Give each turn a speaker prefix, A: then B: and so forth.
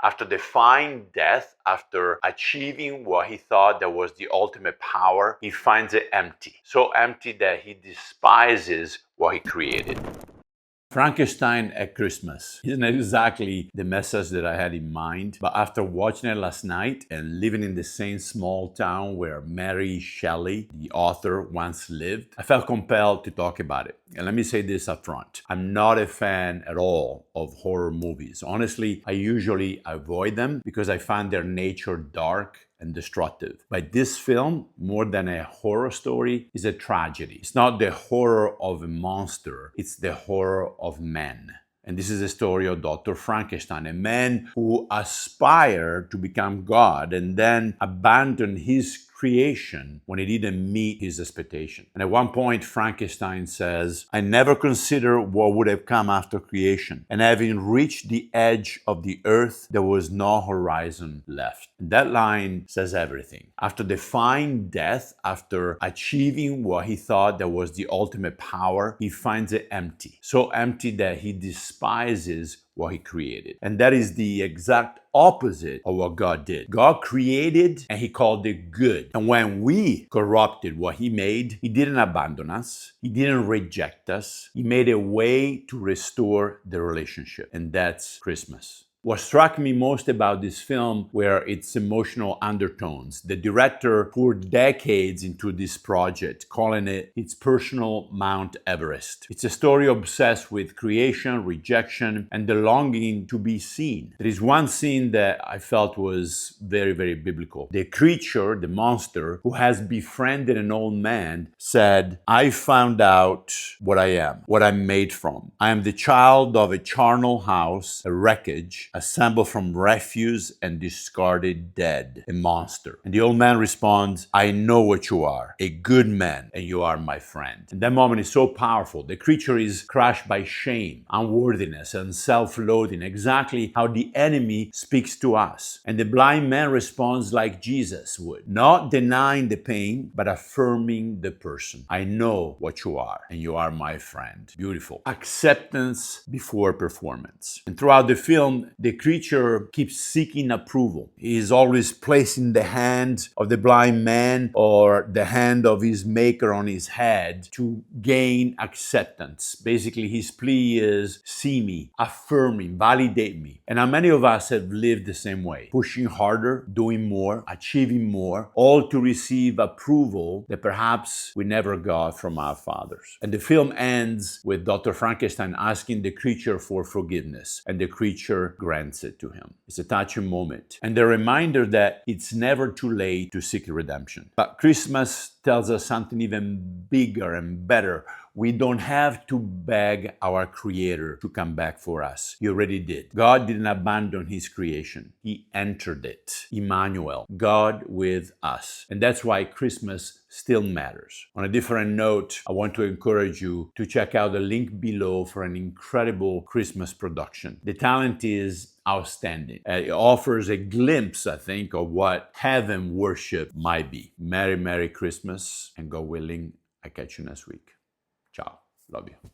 A: After defying death, after achieving what he thought that was the ultimate power, he finds it empty. So empty that he despises what he created. Frankenstein at Christmas isn't exactly the message that I had in mind, but after watching it last night and living in the same small town where Mary Shelley, the author, once lived, I felt compelled to talk about it. And let me say this up front. I'm not a fan at all of horror movies. Honestly, I usually avoid them because I find their nature dark and destructive. But this film, more than a horror story, is a tragedy. It's not the horror of a monster, it's the horror of man. And this is the story of Dr. Frankenstein, a man who aspired to become God and then abandoned his creation when it didn't meet his expectation. And at one point, Frankenstein says, I never considered what would have come after creation. And having reached the edge of the earth, there was no horizon left. And that line says everything. After defying death, after achieving what he thought that was the ultimate power, he finds it empty. So empty that he despises what he created. And that is the exact opposite of what God did. God created and he called it good. And when we corrupted what he made, he didn't abandon us. He didn't reject us. He made a way to restore the relationship. And that's Christmas. What struck me most about this film were its emotional undertones. The director poured decades into this project, calling it its personal Mount Everest. It's a story obsessed with creation, rejection, and the longing to be seen. There is one scene that I felt was very, very biblical. The creature, the monster, who has befriended an old man, said, I found out what I am, what I'm made from. I am the child of a charnel house, a wreckage, assembled from refuse and discarded dead, a monster. And the old man responds, I know what you are, a good man, and you are my friend. And that moment is so powerful. The creature is crushed by shame, unworthiness, and self-loathing, exactly how the enemy speaks to us. And the blind man responds like Jesus would, not denying the pain, but affirming the person. I know what you are, and you are my friend. Beautiful. Acceptance before performance. And throughout the film, the creature keeps seeking approval. He is always placing the hand of the blind man or the hand of his maker on his head to gain acceptance. Basically, his plea is, see me, affirm me, validate me. And how many of us have lived the same way, pushing harder, doing more, achieving more, all to receive approval that perhaps we never got from our fathers. And the film ends with Dr. Frankenstein asking the creature for forgiveness, and the creature grants it to him. It's a touching moment, and the reminder that it's never too late to seek redemption. But Christmas tells us something even bigger and better. We don't have to beg our Creator to come back for us. He already did. God didn't abandon His creation. He entered it. Emmanuel, God with us. And that's why Christmas still matters. On a different note, I want to encourage you to check out the link below for an incredible Christmas production. The talent is outstanding. It offers a glimpse, I think, of what heaven worship might be. Merry, Merry Christmas, and God willing, I catch you next week. Ciao. Love you.